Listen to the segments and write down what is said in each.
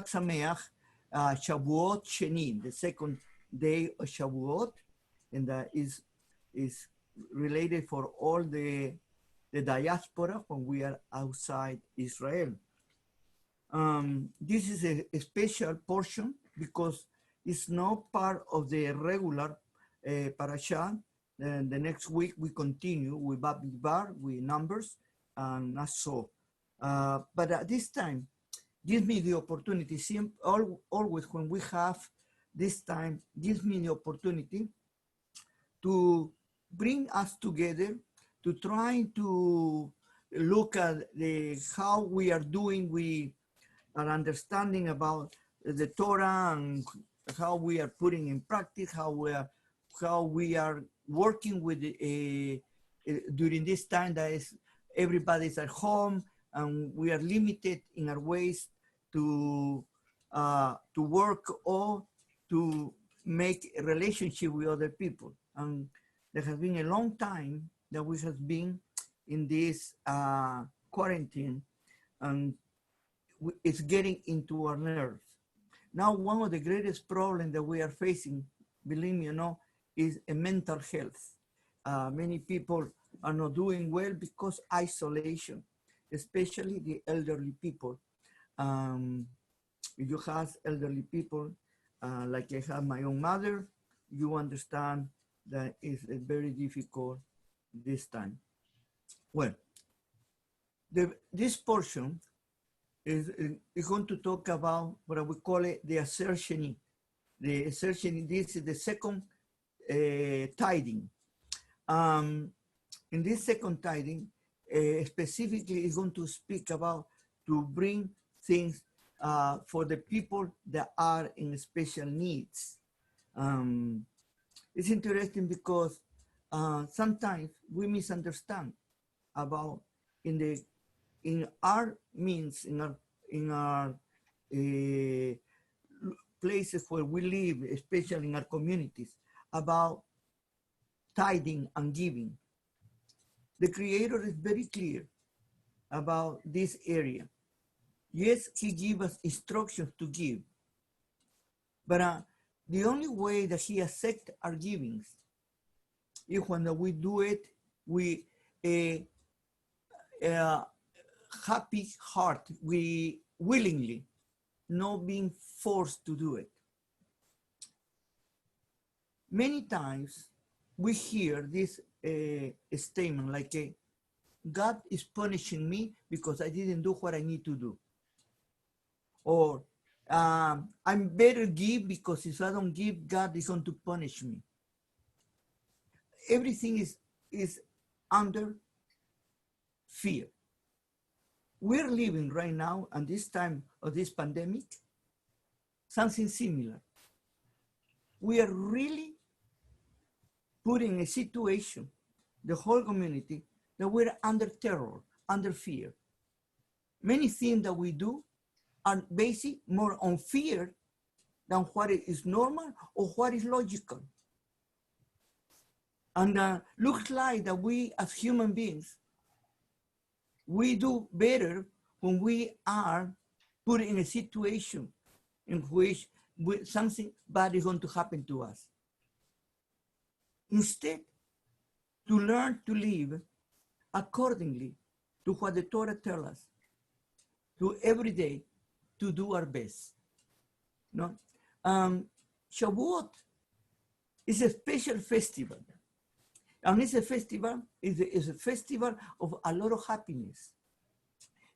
Sameach, Shavuot Sheni, the second day of Shavuot, and that is related for all the diaspora when we are outside Israel. This is a special portion because it's not part of the regular parasha. The next week we continue with Bamidbar, with Numbers, and so. But at this time, gives me the opportunity, always when we have this time, gives me the opportunity to bring us together, to try to look at how we are doing, we are understanding about the Torah and how we are putting in practice, how we are working with during this time that is everybody's at home and we are limited in our ways to work or to make a relationship with other people. And there has been a long time that we have been in this quarantine, and it's getting into our nerves. Now, one of the greatest problems that we are facing, believe me, is a mental health. Many people are not doing well because isolation, especially the elderly people. If you have elderly people, like I have my own mother, you understand that it's very difficult this time. Well, this portion is going to talk about what we call it the Assertion. The Assertion, this is the second tithing. In this second tithing, specifically is going to speak about to bring things for the people that are in special needs. It's interesting because sometimes we misunderstand about in our means, in our places where we live, especially in our communities, about tithing and giving. The Creator is very clear about this area. Yes, He gives us instructions to give, but the only way that He accepts our givings is when we do it with a happy heart, we willingly, not being forced to do it. Many times we hear this statement like, God is punishing me because I didn't do what I need to do. Or I'm better give because if I don't give, God is going to punish me. Everything is under fear. We're living right now, at this time of this pandemic, something similar. We are really putting a situation, the whole community, that we're under terror, under fear. Many things that we do are based more on fear than what is normal or what is logical. And looks like that we as human beings, we do better when we are put in a situation in which something bad is going to happen to us. Instead, to learn to live accordingly to what the Torah tells us, to every day to do our best. No? Shavuot is a special festival. And it's a festival, is a festival of a lot of happiness.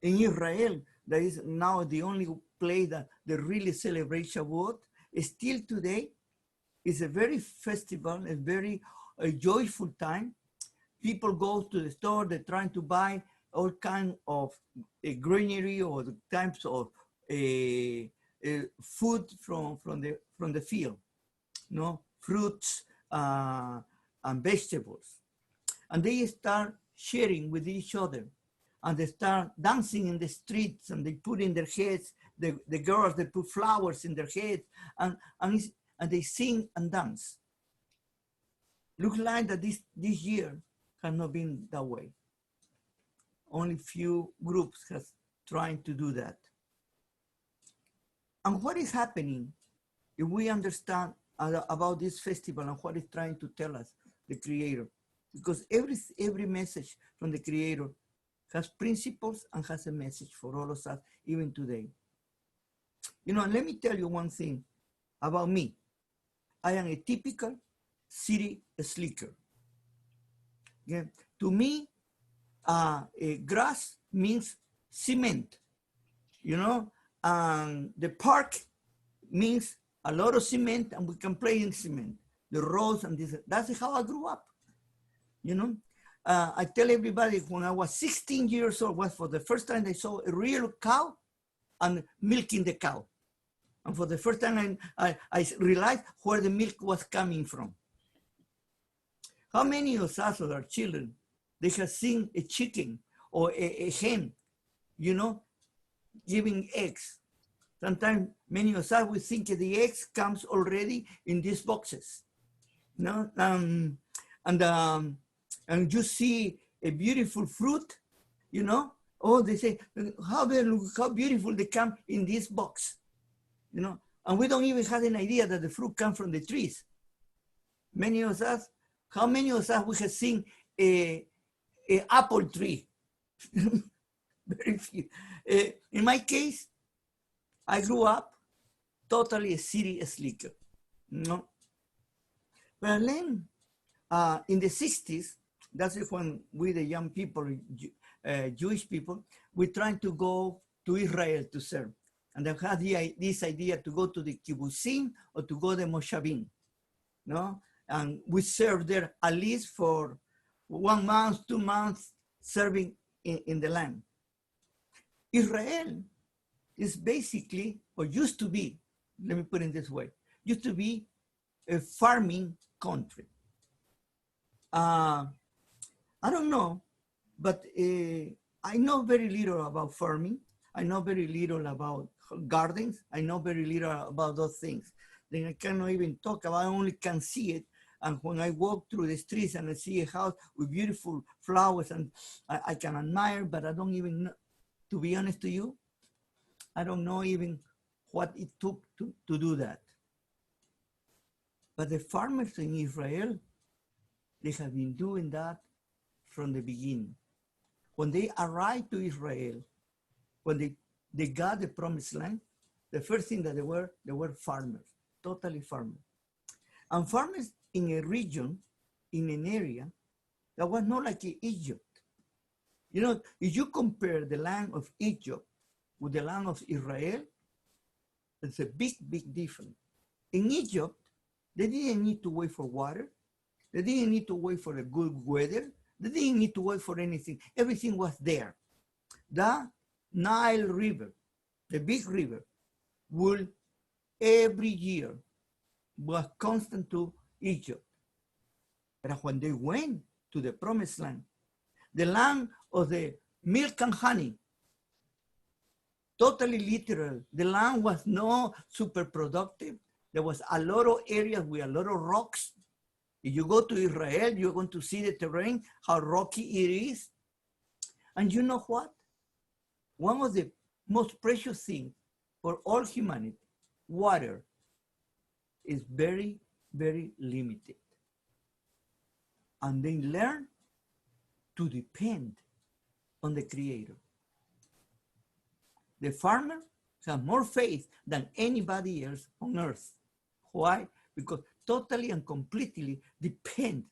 In Israel, that is now the only place that they really celebrate Shavuot. Still today, it's a very festival, a very joyful time. People go to the store, they're trying to buy all kinds of greenery or the types of food from the field, fruits, and vegetables. And they start sharing with each other, and they start dancing in the streets, and they put in their heads, the girls, they put flowers in their heads, and they sing and dance. Looks like that this year has not been that way. Only few groups has trying to do that. And what is happening if we understand about this festival and what it's trying to tell us, the Creator? Because every message from the Creator has principles and has a message for all of us, even today. You know, let me tell you one thing about me. I am a typical city slicker. Yeah. To me, grass means cement, you know, and the park means a lot of cement, and we can play in cement. The roads and this, that's how I grew up, you know. I tell everybody when I was 16 years old was for the first time I saw a real cow and milking the cow. And for the first time I realized where the milk was coming from. How many of us or our children, they have seen a chicken or a hen, you know, giving eggs? Sometimes many of us, we think the eggs comes already in these boxes, you know? And you see a beautiful fruit, you know? Oh, they say, how beautiful they come in this box, you know? And we don't even have an idea that the fruit comes from the trees. Many of us, how many of us we have seen a apple tree? Very few. In my case, I grew up totally a city slicker, you know? But then in the 60s, that's when we, the young people, Jewish people, we trying to go to Israel to serve. And they had this idea to go to the kibbutzim or to go to the moshavim, no? And we served there at least for 1 month, 2 months, serving in the land. Israel is basically, or used to be, let me put it this way, used to be a farming country. I don't know, but I know very little about farming. I know very little about gardens. I know very little about those things. Then I cannot even talk about, I only can see it. And when I walk through the streets and I see a house with beautiful flowers, and I can admire, but I don't even know, to be honest to you, I don't know even what it took to do that. But the farmers in Israel, they have been doing that from the beginning. When they arrived to Israel, when they got the promised land, the first thing that they were farmers, totally farmers. And farmers in a region, in an area that was not like Egypt. You know, if you compare the land of Egypt with the land of Israel, it's a big, big difference. In Egypt, they didn't need to wait for water. They didn't need to wait for a good weather. They didn't need to wait for anything. Everything was there. The Nile River, the big river, will every year was constant to Egypt. But when they went to the promised land, the land of the milk and honey, totally literal, the land was not super productive. There was a lot of areas with a lot of rocks. If you go to Israel, you're going to see the terrain, how rocky it is. And you know what? One of the most precious things for all humanity, water, is very, very limited. And they learn to depend on the Creator. The farmer has more faith than anybody else on earth. Why? Because totally and completely depend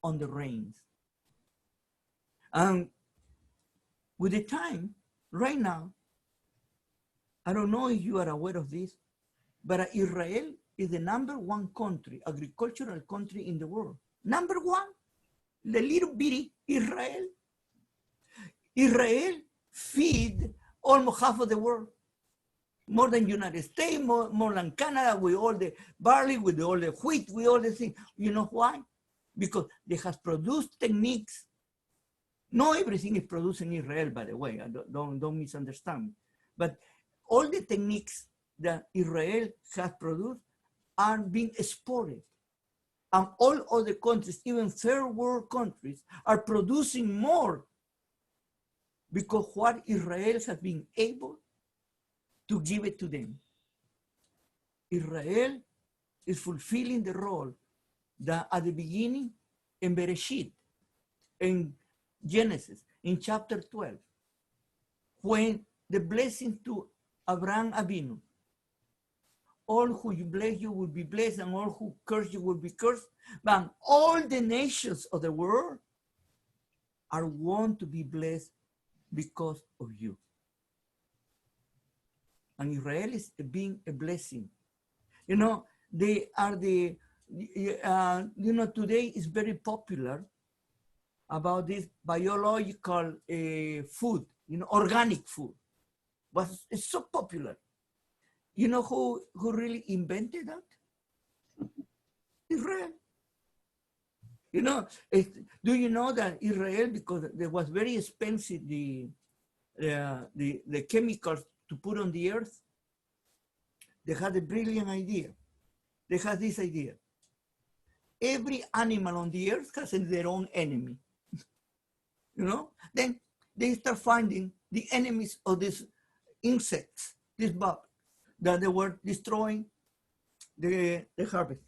on the rains. And with the time, right now, I don't know if you are aware of this, but Israel is the #1 country, agricultural country in the world. #1, the little bitty Israel. Israel feed almost half of the world. More than United States, more than Canada, with all the barley, with all the wheat, with all the things. You know why? Because they have produced techniques. Not everything is produced in Israel, by the way. Don't misunderstand. But all the techniques that Israel has produced are being exported. And all other countries, even third world countries, are producing more because what Israel has been able to give it to them. Israel is fulfilling the role that at the beginning in Bereshit, in Genesis, in chapter 12, when the blessing to Abraham Avinu, all who you bless you will be blessed, and all who curse you will be cursed. But all the nations of the world are want to be blessed because of you. And Israel is being a blessing. You know, they are the, today is very popular about this biological food, organic food. But it's so popular. You know who really invented that? Israel. Do you know that Israel, because there was very expensive, the chemicals to put on the earth, they had a brilliant idea. They had this idea. Every animal on the earth has their own enemy. Then they start finding the enemies of these insects, these bugs, that they were destroying the harvest.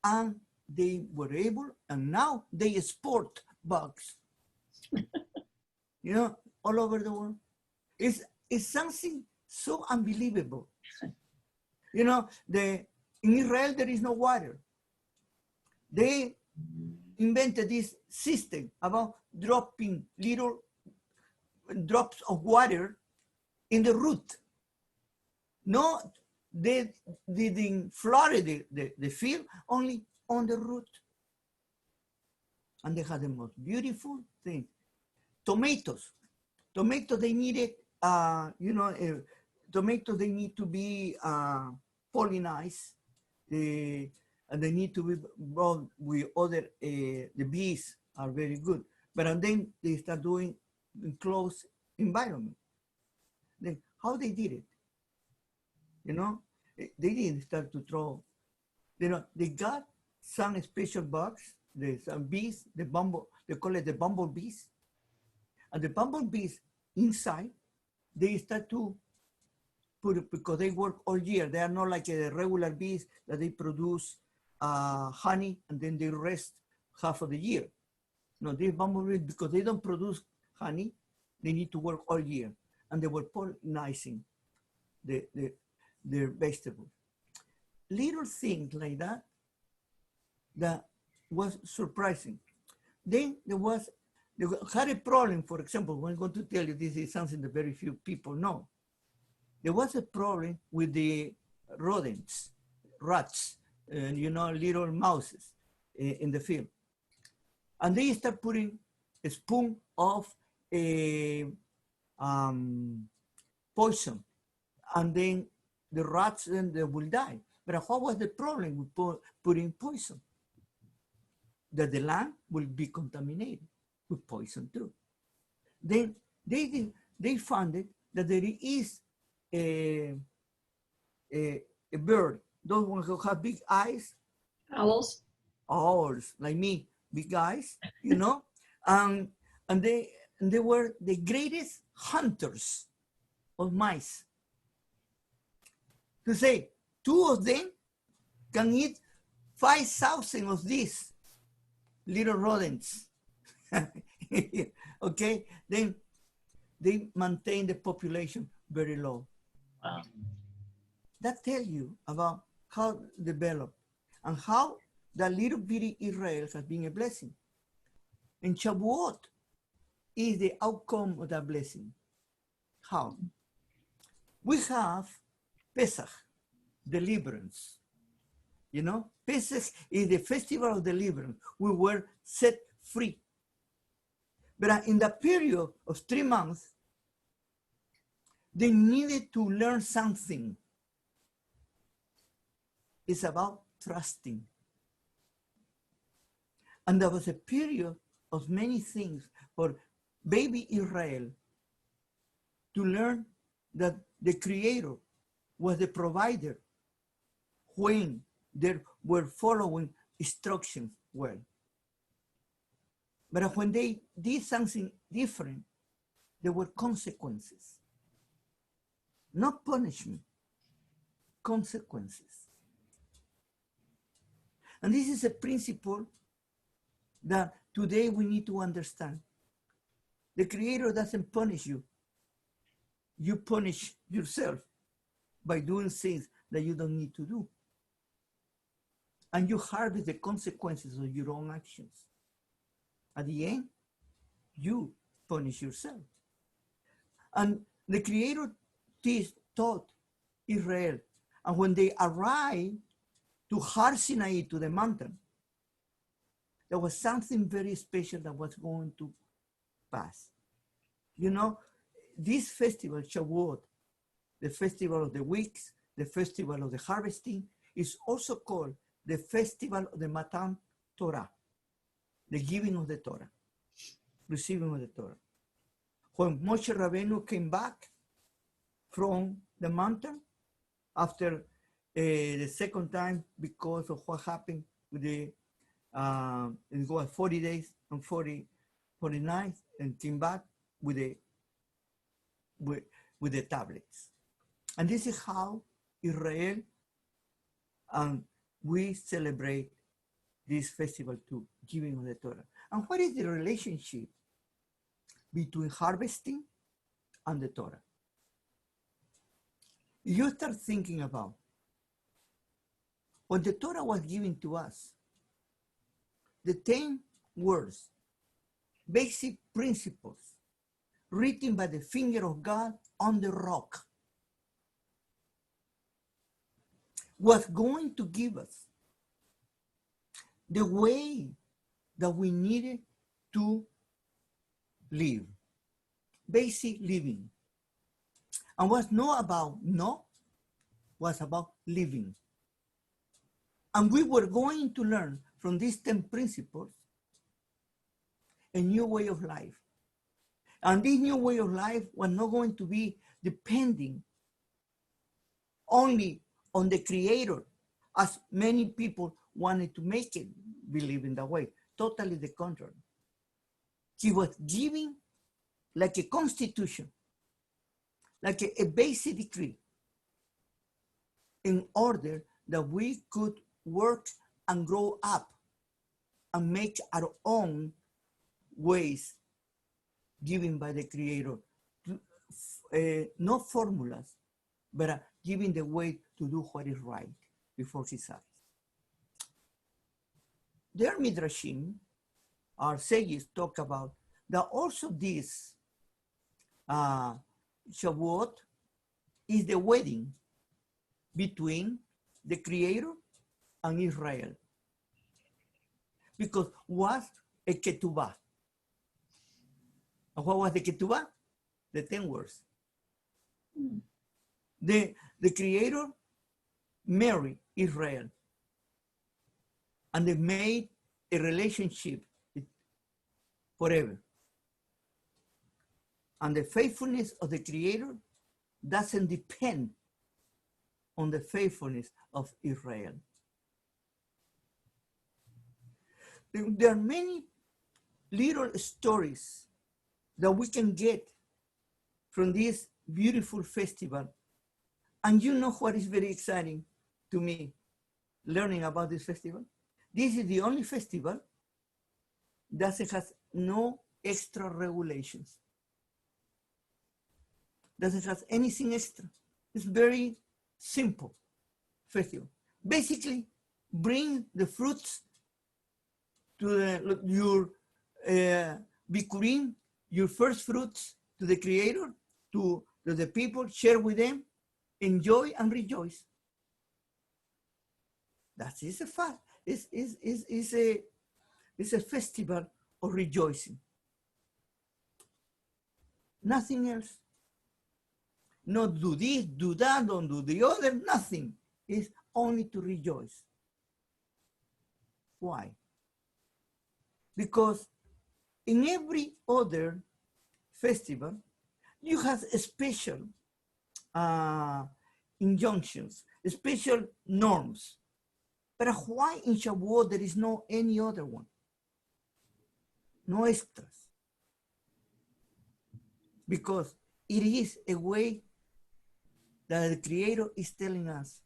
And they were able, and now they export bugs, all over the world. It's something so unbelievable. In Israel, there is no water. They invented this system about dropping little drops of water in the root. No, they didn't flood the field, only on the root. And they had the most beautiful thing. Tomatoes, they needed, tomatoes, they need to be pollinized. And they need to be brought with other, the bees are very good. But then they start doing in close environment. Then how they did it? They didn't start to throw, they got some special bugs, some bees, they call it the bumblebees. And the bumblebees inside, they start to put it, because they work all year. They are not like the regular bees that they produce honey and then they rest half of the year. No, these bumblebees, because they don't produce honey, they need to work all year. And they were pollinizing their vegetables. Little things like that was surprising. Then they had a problem. For example, I'm going to tell you, this is something that very few people know. There was a problem with the rodents, rats, and little mouses in the field. And they start putting a spoon of poison, and then the rats, then they will die. But what was the problem with putting poison? That the land will be contaminated with poison too. Then they found it that there is a bird, those ones who have big eyes. Owls, like me, big eyes, and they were the greatest hunters of mice. To say, 2 of them can eat 5,000 of these little rodents. Okay, then they maintain the population very low. wow. That tells you about how developed and how the little bitty Israel has been a blessing. And Shavuot is the outcome of that blessing. How? We have Pesach, deliverance. Pesach is the festival of deliverance. We were set free. But in the period of 3 months, they needed to learn something. It's about trusting. And there was a period of many things for baby Israel to learn that the Creator was the provider when they were following instructions well. But when they did something different, there were consequences. Not punishment, consequences. And this is a principle that today we need to understand. The Creator doesn't punish you. You punish yourself by doing things that you don't need to do. And you harvest the consequences of your own actions. At the end, you punish yourself. And the Creator taught Israel. And when they arrived to Har Sinai, to the mountain, there was something very special that was going to pass. You know, this festival, Shavuot, the festival of the weeks, the festival of the harvesting, is also called the festival of the Matan Torah, the giving of the Torah, receiving of the Torah. When Moshe Rabbeinu came back from the mountain after the second time because of what happened with the, it was 40 days and 40 nights, and came back with the tablets. And this is how Israel and we celebrate this festival too, giving of the Torah. And what is the relationship between harvesting and the Torah? You start thinking about when the Torah was given to us, the 10 words, basic principles, written by the finger of God on the rock, was going to give us the way that we needed to live, basic living. And was not about no, was about living. And we were going to learn from these 10 principles a new way of life. And this new way of life was not going to be depending only on the Creator, as many people wanted to make it believe in that way. Totally the contrary. He was giving like a constitution, like a basic decree, in order that we could work and grow up and make our own ways given by the Creator. Not formulas, but giving the way to do what is right before His eyes. Their midrashim, our sages, talk about that also this Shavuot is the wedding between the Creator and Israel, because was a ketubah. And what was the ketubah? The 10 words. The Creator married Israel, and they made a relationship forever. And the faithfulness of the Creator doesn't depend on the faithfulness of Israel. There are many little stories that we can get from this beautiful festival. And you know what is very exciting to me, learning about this festival? This is the only festival that has no extra regulations. Doesn't have anything extra. It's very simple festival. Basically, bring the fruits to your bikurim, your first fruits, to the Creator, to the people, share with them, enjoy and rejoice. That is a fact. It's a festival of rejoicing. Nothing else. Not do this, do that, don't do the other, nothing. It's only to rejoice. Why? Because in every other festival, you have special injunctions, special norms. But why in Shavuot there is no any other one? No extras. Because it is a way that the Creator is telling us,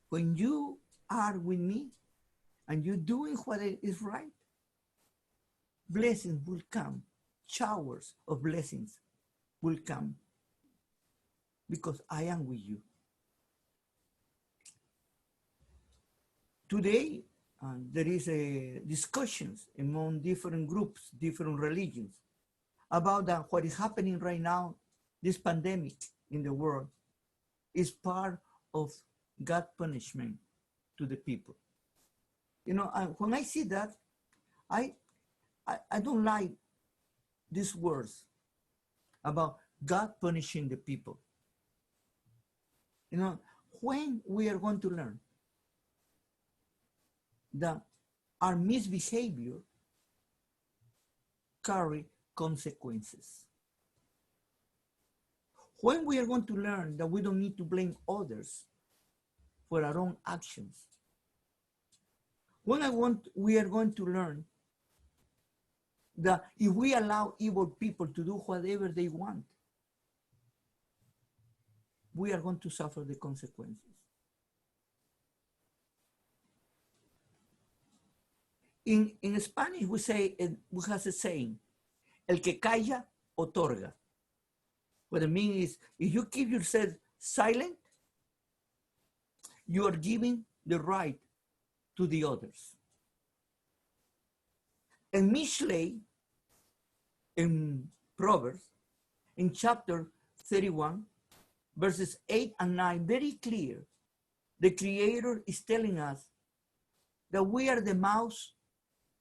when you are with me and you're doing what is right, blessings will come. Showers of blessings will come because I am with you. Today, there is a discussions among different groups, different religions, about what is happening right now. This pandemic in the world is part of God's punishment to the people. You know, when I see that, I don't like these words about God punishing the people. You know, when we are going to learn that our misbehavior carry consequences. When we are going to learn that we don't need to blame others for our own actions. When we are going to learn that if we allow evil people to do whatever they want, we are going to suffer the consequences. In Spanish, we have a saying, el que calla, otorga. What it means is, if you keep yourself silent, you are giving the right to the others. And Mishlei, in Proverbs, in chapter 31, verses 8 and 9, very clear, the Creator is telling us that we are the mouth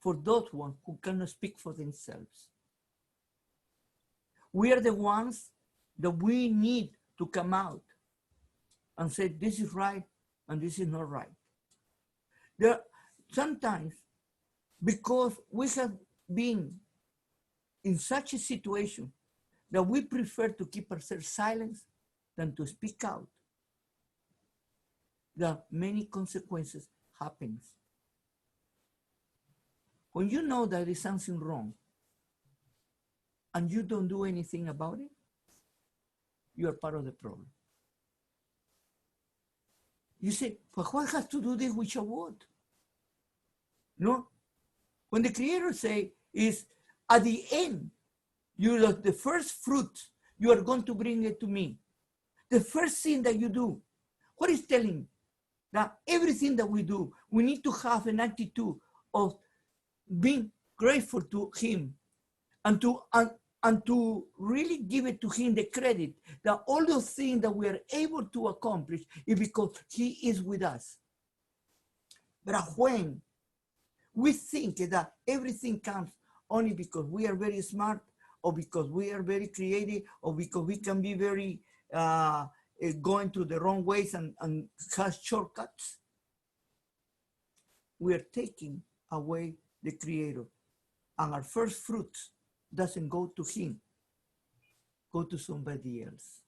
for those ones who cannot speak for themselves. We are the ones that we need to come out and say, this is right and this is not right. There sometimes, because we have been in such a situation that we prefer to keep ourselves silent than to speak out, that many consequences happen. When you know that there is something wrong and you don't do anything about it, you are part of the problem. You say, but what has to do this with Shavuot? No. When the Creator say is, at the end, the first fruit, you are going to bring it to me. The first thing that you do, what is telling? That everything that we do, we need to have an attitude of being grateful to Him and to really give it to Him the credit that all those things that we are able to accomplish is because He is with us. But when we think that everything comes only because we are very smart, or because we are very creative, or because we can be very going to the wrong ways and have shortcuts, we are taking away the Creator. And our first fruits doesn't go to Him, go to somebody else.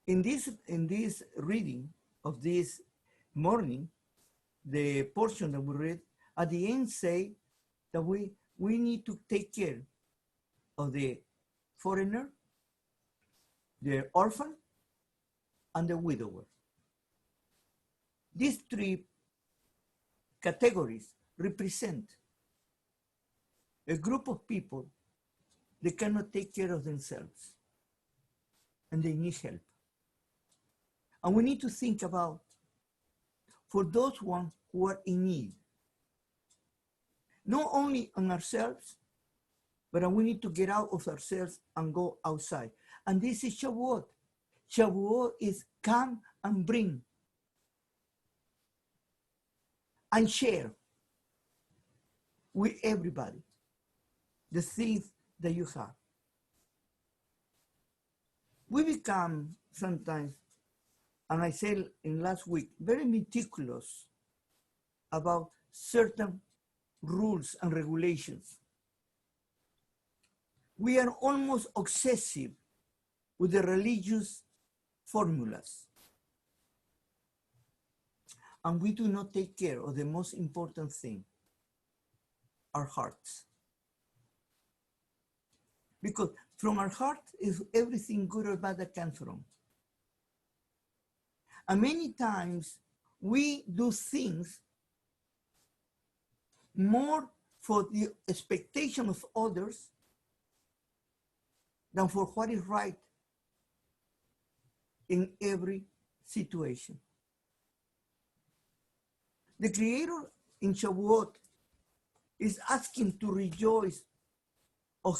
In this reading of this morning, the portion that we read, at the end say that we need to take care of the foreigner, the orphan, and the widower. These three categories represent a group of people that cannot take care of themselves and they need help. And we need to think about for those ones who are in need, not only on ourselves, but we need to get out of ourselves and go outside. And this is Shavuot. Shavuot is come and bring and share with everybody the things that you have. We become sometimes, and I said in last week, very meticulous about certain rules and regulations. We are almost obsessive with the religious formulas. And we do not take care of the most important thing, our hearts. Because from our heart is everything good or bad that comes from. And many times we do things more for the expectation of others than for what is right in every situation. The Creator in Shavuot is asking to rejoice of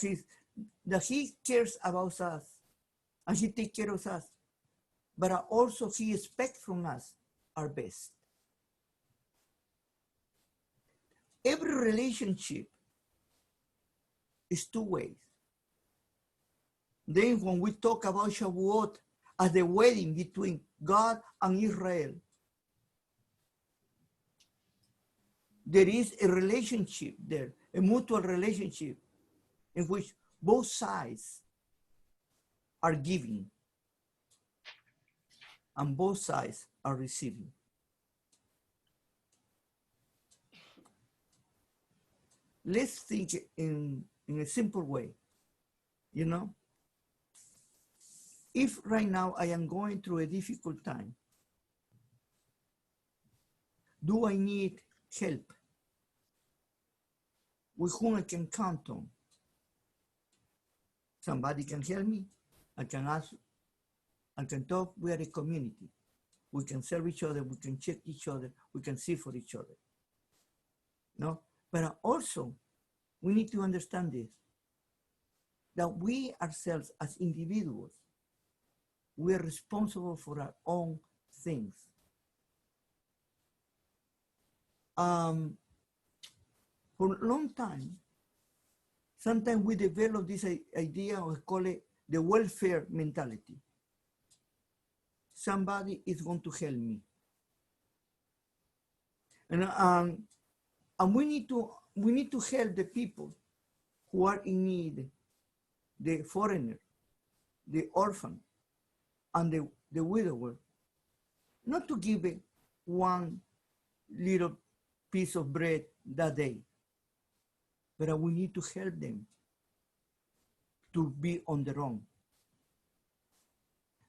that He cares about us and He takes care of us, but also He expects from us our best. Every relationship is two ways. Then when we talk about Shavuot as the wedding between God and Israel, there is a relationship there, a mutual relationship in which both sides are giving and both sides are receiving. Let's think in a simple way, you know? If right now I am going through a difficult time, do I need help? With whom I can count on? Somebody can help me. I can ask, I can talk. We are a community. We can serve each other. We can check each other. We can see for each other. No, but also we need to understand this, that we ourselves as individuals, we are responsible for our own things. For a long time, sometimes we develop this idea of call it the welfare mentality. Somebody is going to help me. And we need to help the people who are in need, the foreigner, the orphan, and the widower, not to give it one little piece of bread that day, but we need to help them to be on their own.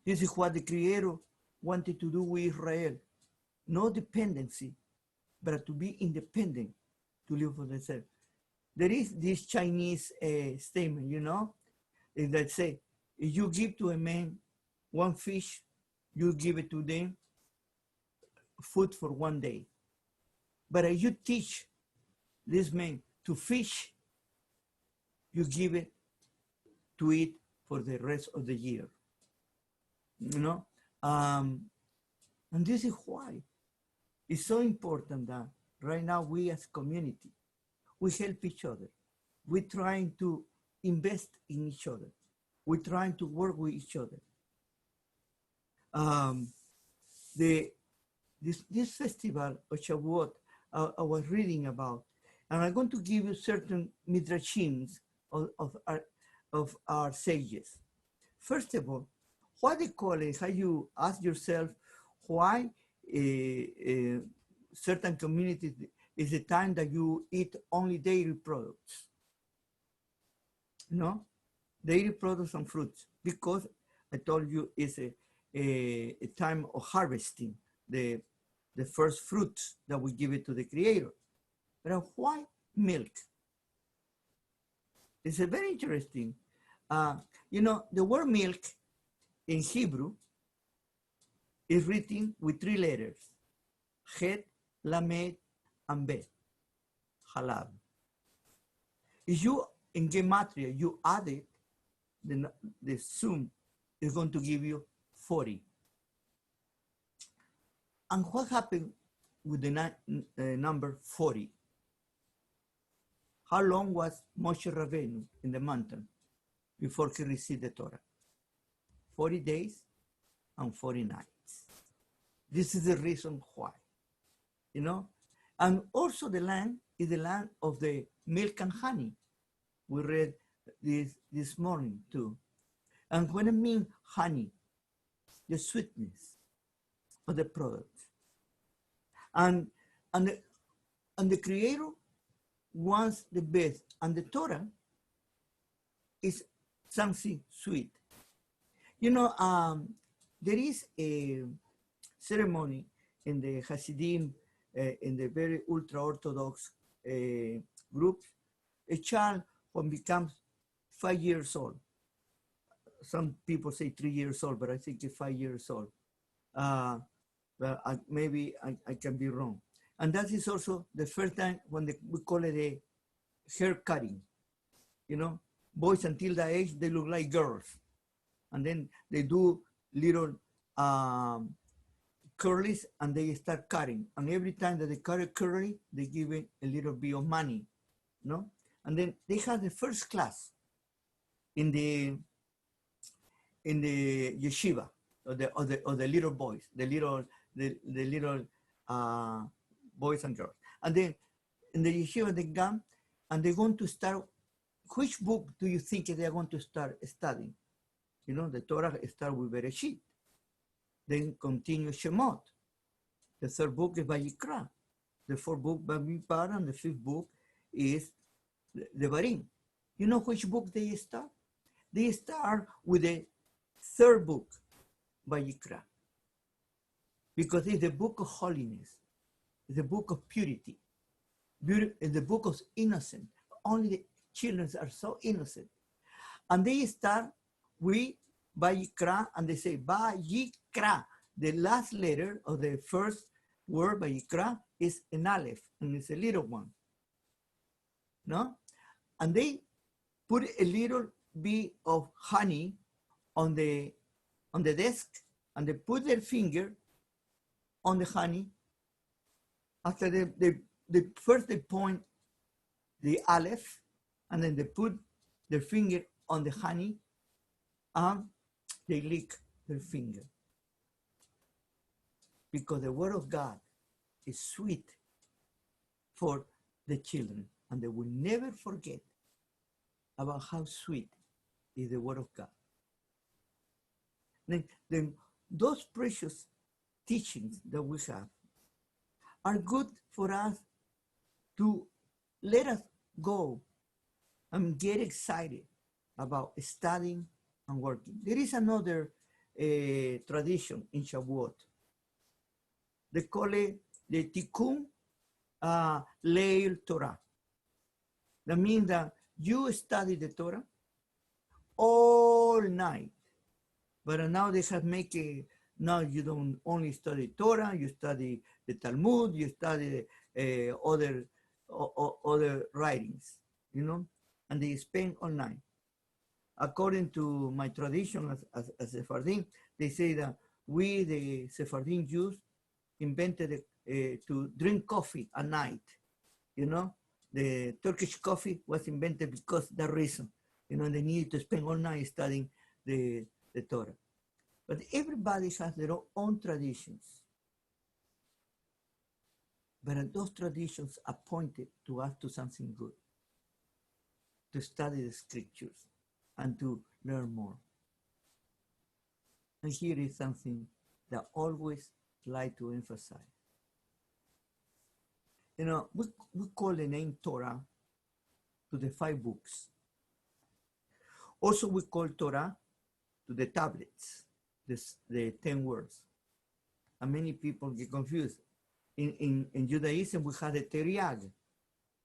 This is what the Creator wanted to do with Israel. No dependency, but to be independent, to live for themselves. There is this Chinese statement, you know, that say, if you give to a man one fish, you give it to them food for one day. But if you teach this man to fish, you give it to eat for the rest of the year. You know, and this is why it's so important that right now we as community, we help each other. We're trying to invest in each other. We're trying to work with each other. This festival of Shavuot, I was reading about, and I'm going to give you certain midrashim of our sages. First of all, what they call it, how you ask yourself why certain communities is the time that you eat only dairy products. No, dairy products and fruits, because I told you it's a time of harvesting the first fruits that we give it to the Creator. But why milk? It's a very interesting. You know, the word milk in Hebrew is written with 3 letters: Het, Lamed, and Bet. Halab. If you in Gematria you add it, the sum is going to give you 40. And what happened with the number 40? How long was Moshe Rabbeinu in the mountain before he received the Torah? 40 days and 40 nights. This is the reason why, you know? And also the land is the land of the milk and honey. We read this morning too. And when I mean honey, the sweetness of the product. And the Creator wants the best, and the Torah is something sweet. You know, there is a ceremony in the Hasidim, in the very ultra-Orthodox group, a child when becomes 5 years old, some people say 3 years old, but I think it's 5 years old. But maybe I can be wrong. And that is also the first time when we call it a hair cutting. You know, boys until that age, they look like girls. And then they do little curlies and they start cutting. And every time that they cut a curly, they give it a little bit of money, no? And then they have the first class in the yeshiva or the little boys, the little boys and girls. And then in the yeshiva they come and they're going to start. Which book do you think they are going to start studying? You know, the Torah starts with Bereshit, then continue Shemot. The third book is Vayikra. The fourth book Bamidbar, and the fifth book is the Barim. You know which book they start? They start with the third book, Vayikra, because it's the book of holiness, it's the book of purity, it's the book of innocence. Only the children are so innocent. And they start with Vayikra, and they say Vayikra. The last letter of the first word, Vayikra, is an aleph, and it's a little one. No? And they put a little bit of honey on the desk, and they put their finger on the honey. After they first they point the aleph, and then they put their finger on the honey, and they lick their finger. Because the word of God is sweet for the children, and they will never forget about how sweet is the word of God. Then those precious teachings that we have are good for us to let us go and get excited about studying and working. There is another tradition in Shavuot. They call it the Tikkun Leil Torah. That means that you study the Torah all night. But now they have make it, now you don't only study Torah, you study the Talmud, you study other writings, you know, and they spend all night. According to my tradition as Sephardim, they say that we, the Sephardim Jews, invented to drink coffee at night, you know. The Turkish coffee was invented because of that reason. You know, they needed to spend all night studying the Torah. But everybody has their own traditions. But those traditions are pointed to us to something good, to study the scriptures and to learn more. And here is something that I always like to emphasize. You know, we call the name Torah to the 5 books. Also, we call Torah to the tablets, the 10 words. And many people get confused. In Judaism, we have the Teriag,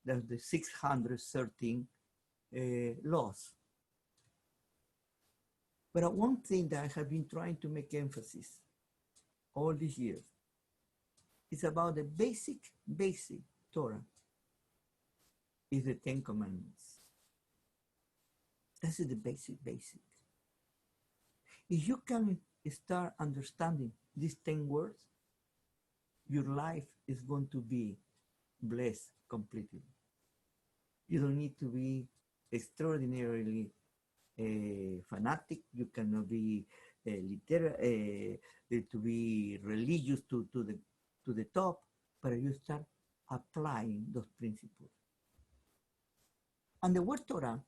that's the 613 laws. But one thing that I have been trying to make emphasis all these years is about the basic Torah, is the 10 Commandments. This is the basic. If you can start understanding these 10 words, your life is going to be blessed completely. You don't need to be extraordinarily fanatic. You cannot be literate, to be religious to the top, but you start applying those principles. And the word Torah,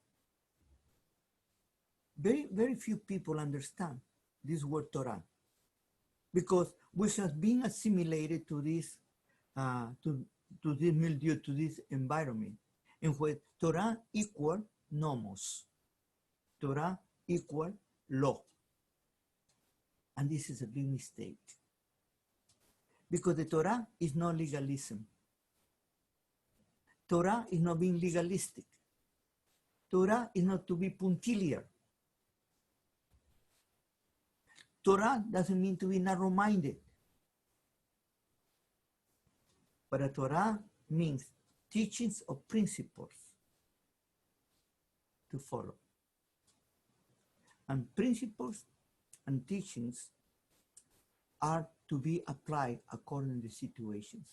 very few people understand this word Torah, because we have been assimilated to this this milieu, to this environment, in which Torah equal nomos, Torah equal law. And this is a big mistake. Because the Torah is not legalism. Torah is not being legalistic. Torah is not to be punctiliar. Torah doesn't mean to be narrow-minded. But a Torah means teachings or principles to follow. And principles and teachings are to be applied according to situations.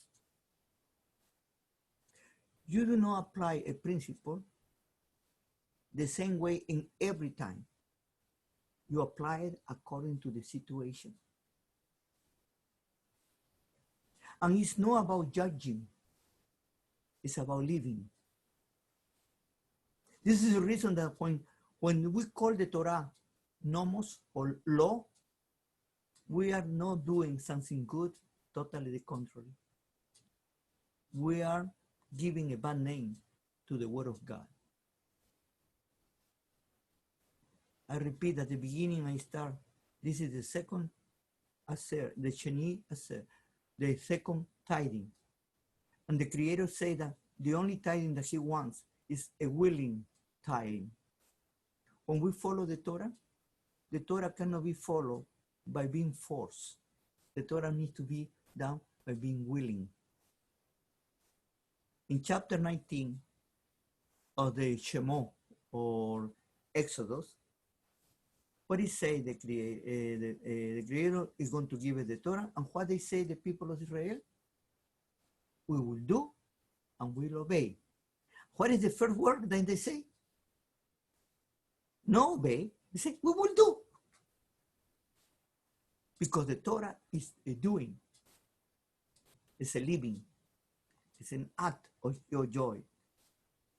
You do not apply a principle the same way in every time. You apply it according to the situation. And it's not about judging. It's about living. This is the reason that when we call the Torah nomos or law, we are not doing something good, totally the contrary. We are giving a bad name to the Word of God. I repeat, at the beginning I start, this is the second Asser, the Sheni Asser, the second tithing. And the Creator said that the only tithing that He wants is a willing tithing. When we follow the Torah cannot be followed by being forced. The Torah needs to be done by being willing. In chapter 19 of the Shemot or Exodus, what it say the Creator is going to give us the Torah, and what they say the people of Israel? We will do and we'll obey. What is the first word that they say? No obey. They say, we will do. Because the Torah is a doing. It's a living. It's an act of your joy,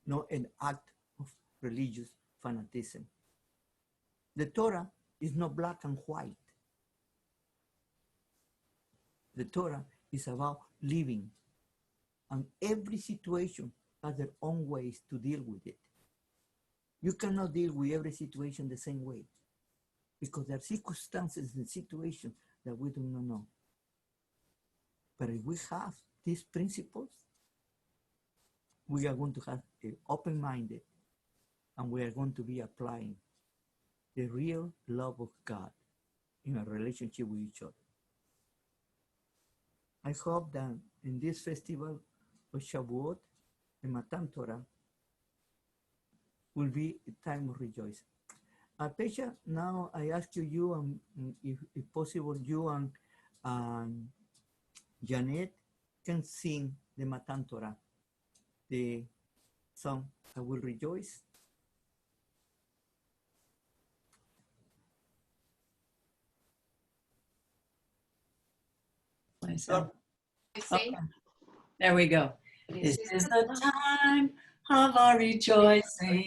not an act of religious fanaticism. The Torah is not black and white. The Torah is about living. And every situation has their own ways to deal with it. You cannot deal with every situation the same way, because there are circumstances and situations that we do not know. But if we have these principles, we are going to have an open-minded, and we are going to be applying the real love of God in a relationship with each other. I hope that in this festival of Shavuot, the Matan Torah, will be a time of rejoicing. Pesha, now I ask you, if possible, you and Janet can sing the Matan Torah, the song, I Will Rejoice. Okay. There we go. This is the time of our rejoicing.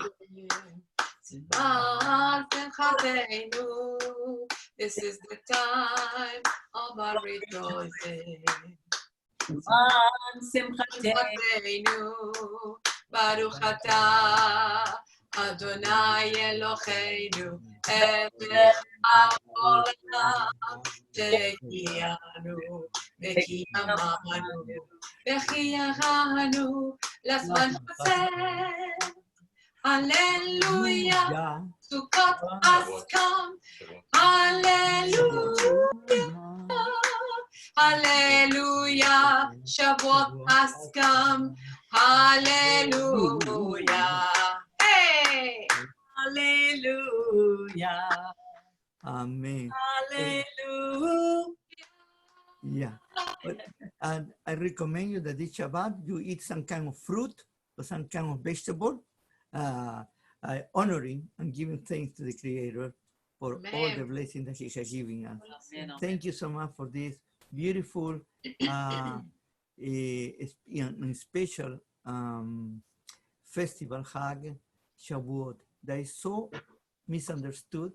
This is the time of our rejoicing. Simchatenu, Baruch atah, Adonai Eloheinu, Melech haolam, שהחיינו, וקיימנו, והחיינו לזמן הזה. Hallelujah, Sukkot has come. Hallelujah, Hallelujah, Shavuot has come. Hallelujah, hey, Hallelujah. Amen. Hallelujah. Yeah. And I recommend you that this Shabbat you eat some kind of fruit or some kind of vegetable, honoring and giving thanks to the Creator for Amen. all the blessings that He has given us. Amen. Thank you so much for this beautiful and special festival, Hag, Shavuot, that is so misunderstood,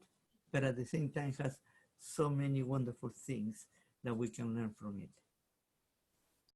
but at the same time has so many wonderful things that we can learn from it.